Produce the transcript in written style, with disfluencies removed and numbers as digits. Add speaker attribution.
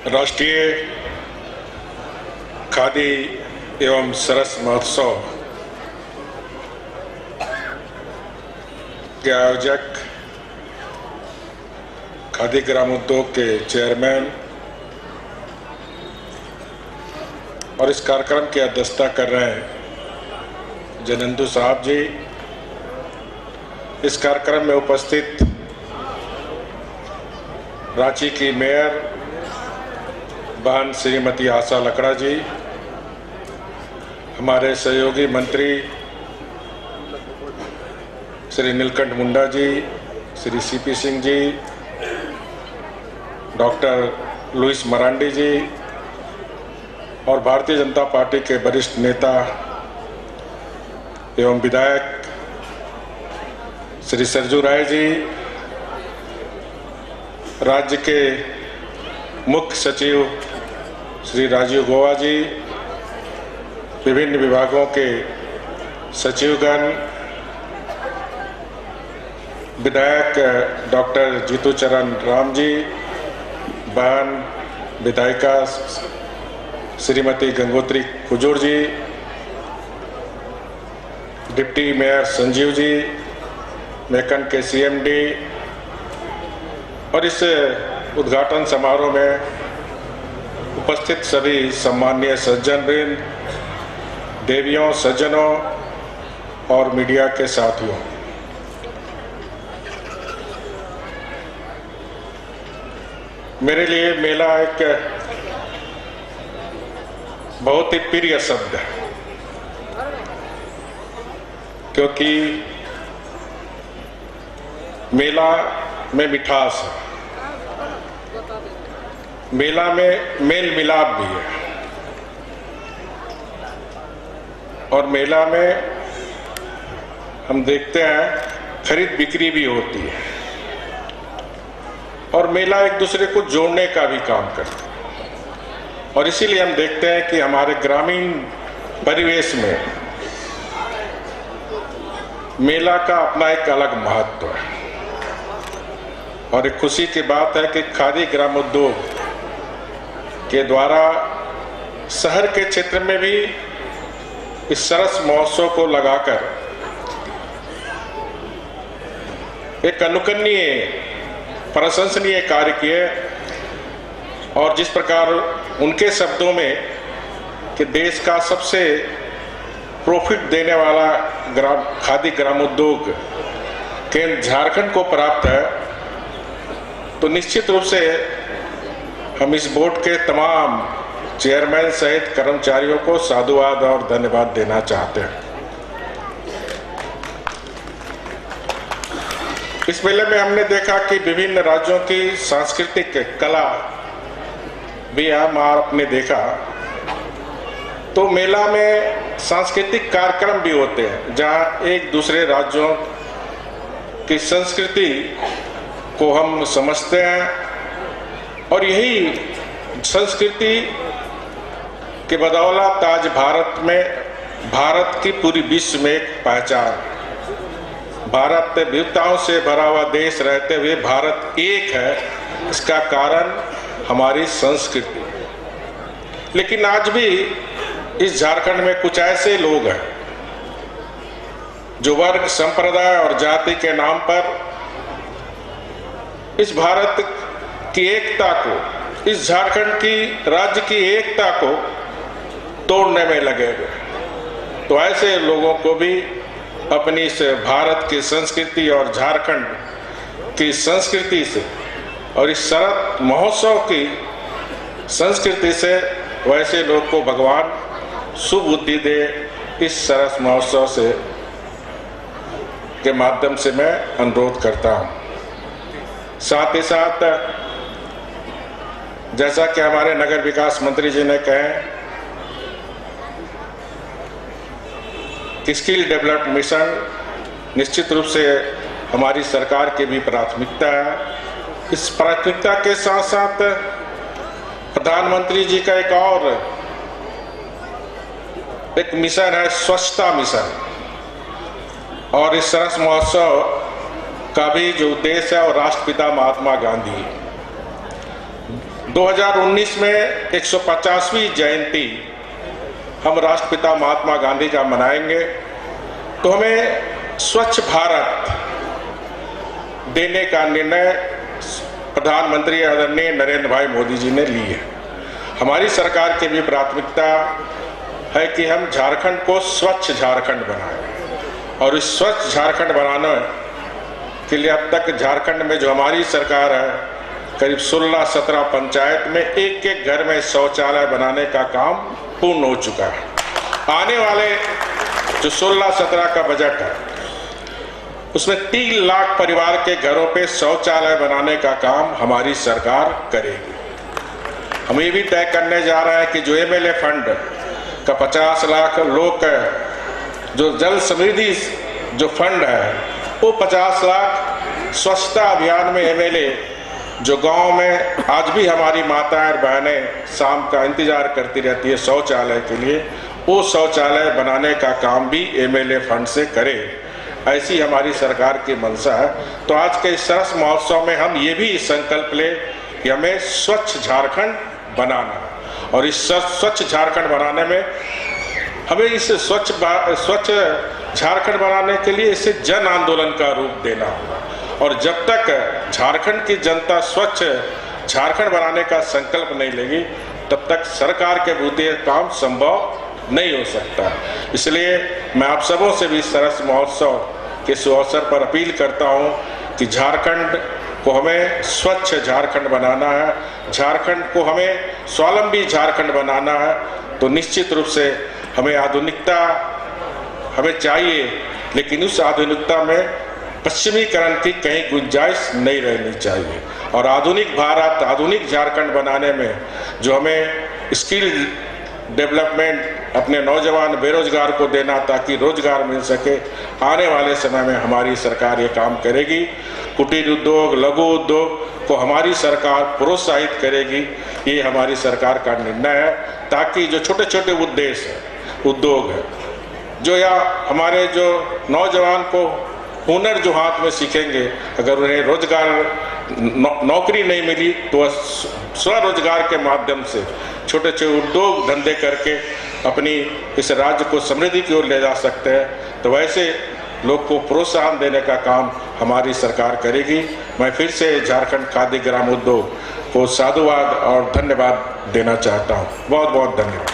Speaker 1: राष्ट्रीय खादी एवं सरस महोत्सव के आयोजक खादी ग्राम उद्योग के चेयरमैन और इस कार्यक्रम की अध्यक्षता कर रहे हैं जनंदू साहब जी। इस कार्यक्रम में उपस्थित रांची की मेयर बहन श्रीमती आशा लकड़ा जी, हमारे सहयोगी मंत्री Shri Neelkanth Munda ji, Shri CP Singh ji, doctor Louis Marandi जी और भारतीय जनता पार्टी के वरिष्ठ नेता एवं विधायक श्री सरजू राय जी, राज्य के मुख्य सचिव श्री राजीव गोवा जी, विभिन्न विभागों के सचिवगण, विधायक डॉक्टर जीतू चरण राम जी, बहन विधायिका श्रीमती गंगोत्री कुजूर जी, डिप्टी मेयर संजीव जी, मेकन के सीएमडी और इस उद्घाटन समारोह में उपस्थित सभी सम्माननीय सज्जनवृंद, देवियों, सज्जनों और मीडिया के साथियों, मेरे लिए मेला एक बहुत ही प्रिय शब्द है, क्योंकि मेला में मिठास है, मेला में मेल मिलाप भी है और मेला में हम देखते हैं खरीद बिक्री भी होती है और मेला एक दूसरे को जोड़ने का भी काम करता है। और इसीलिए हम देखते हैं कि हमारे ग्रामीण परिवेश में मेला का अपना एक अलग महत्व है और एक खुशी की बात है कि खादी ग्राम उद्योग के द्वारा शहर के क्षेत्र में भी इस सरस महोत्सव को लगाकर एक अनुकरणीय प्रशंसनीय कार्य किए और जिस प्रकार उनके शब्दों में कि देश का सबसे प्रॉफिट देने वाला खादी ग्राम उद्योग केंद्र झारखंड को प्राप्त है, तो निश्चित रूप से हम इस बोर्ड के तमाम चेयरमैन सहित कर्मचारियों को साधुवाद और धन्यवाद देना चाहते हैं। इस मेले में हमने देखा कि विभिन्न राज्यों की सांस्कृतिक कला भी हम आपने देखा, तो मेला में सांस्कृतिक कार्यक्रम भी होते हैं जहां एक दूसरे राज्यों की संस्कृति को हम समझते हैं और यही संस्कृति के बदौलत आज भारत की पूरी विश्व में एक पहचान, भारत विविधताओं से भरा हुआ देश रहते हुए भारत एक है, इसका कारण हमारी संस्कृति। लेकिन आज भी इस झारखंड में कुछ ऐसे लोग हैं जो वर्ग, संप्रदाय और जाति के नाम पर इस भारत की एकता को, इस झारखंड की राज्य की एकता को तोड़ने में लगे हुए। तो ऐसे लोगों को भी अपनी इस भारत की संस्कृति और झारखंड की संस्कृति से और इस शरद महोत्सव की संस्कृति से वैसे लोग को भगवान सुबुद्धि दे, इस सरस महोत्सव से के माध्यम से मैं अनुरोध करता हूँ। साथ ही साथ जैसा कि हमारे नगर विकास मंत्री जी ने कहे कि स्किल डेवलपमेंट मिशन निश्चित रूप से हमारी सरकार की भी प्राथमिकता है। इस प्राथमिकता के साथ साथ प्रधानमंत्री जी का एक मिशन है, स्वच्छता मिशन, और इस सरस महोत्सव का भी जो उद्देश्य है वो राष्ट्रपिता महात्मा गांधी 2019 में 150वीं जयंती हम राष्ट्रपिता महात्मा गांधी का मनाएंगे, तो हमें स्वच्छ भारत देने का निर्णय प्रधानमंत्री आदरणीय नरेंद्र भाई मोदी जी ने ली है। हमारी सरकार की भी प्राथमिकता है कि हम झारखंड को स्वच्छ झारखंड बनाएं, और इस स्वच्छ झारखंड बनाने के लिए अब तक झारखंड में जो हमारी सरकार है, करीब 16-17 पंचायत में एक एक घर में शौचालय बनाने का काम पूर्ण हो चुका है। आने वाले जो 16-17 का बजट है, उसमें 3 लाख परिवार के घरों पे शौचालय बनाने का काम हमारी सरकार करेगी। हम ये भी तय करने जा रहे हैं कि जो एमएलए फंड का 50 लाख लोग जो जल समृद्धि जो फंड है, वो 50 लाख स्वच्छता अभियान में एमएलए जो गांव में आज भी हमारी माताएं और बहनें शाम का इंतजार करती रहती है शौचालय के लिए, वो शौचालय बनाने का काम भी एमएलए फंड से करे, ऐसी हमारी सरकार की मंशा है। तो आज के इस सरस महोत्सव में हम ये भी संकल्प ले कि हमें स्वच्छ झारखंड बनाना, और इस स्वच्छ झारखंड बनाने में हमें इस स्वच्छ झारखंड बनाने के लिए इसे जन आंदोलन का रूप देना होगा। और जब तक झारखंड की जनता स्वच्छ झारखंड बनाने का संकल्प नहीं लेगी, तब तक सरकार के बूते काम संभव नहीं हो सकता। इसलिए मैं आप सबों से भी सरस महोत्सव के इस अवसर पर अपील करता हूं कि झारखंड को हमें स्वच्छ झारखंड बनाना है, झारखंड को हमें स्वावलंबी झारखंड बनाना है। तो निश्चित रूप से हमें आधुनिकता हमें चाहिए, लेकिन उस आधुनिकता में पश्चिमीकरण की कहीं गुंजाइश नहीं रहनी चाहिए। और आधुनिक भारत, आधुनिक झारखंड बनाने में जो हमें स्किल डेवलपमेंट अपने नौजवान बेरोजगार को देना, ताकि रोजगार मिल सके, आने वाले समय में हमारी सरकार ये काम करेगी। कुटीर उद्योग, लघु उद्योग को हमारी सरकार प्रोत्साहित करेगी, ये हमारी सरकार का निर्णय है, ताकि जो छोटे छोटे उद्योग है जो, या हमारे जो नौजवान को हुनर जो हाथ में सीखेंगे, अगर उन्हें रोजगार नौकरी नहीं मिली तो स्वरोजगार के माध्यम से छोटे छोटे उद्योग धंधे करके अपनी इस राज्य को समृद्धि की ओर ले जा सकते हैं। तो वैसे लोग को प्रोत्साहन देने का काम हमारी सरकार करेगी। मैं फिर से झारखंड खादी ग्राम उद्योग को साधुवाद और धन्यवाद देना चाहता हूँ। बहुत बहुत धन्यवाद।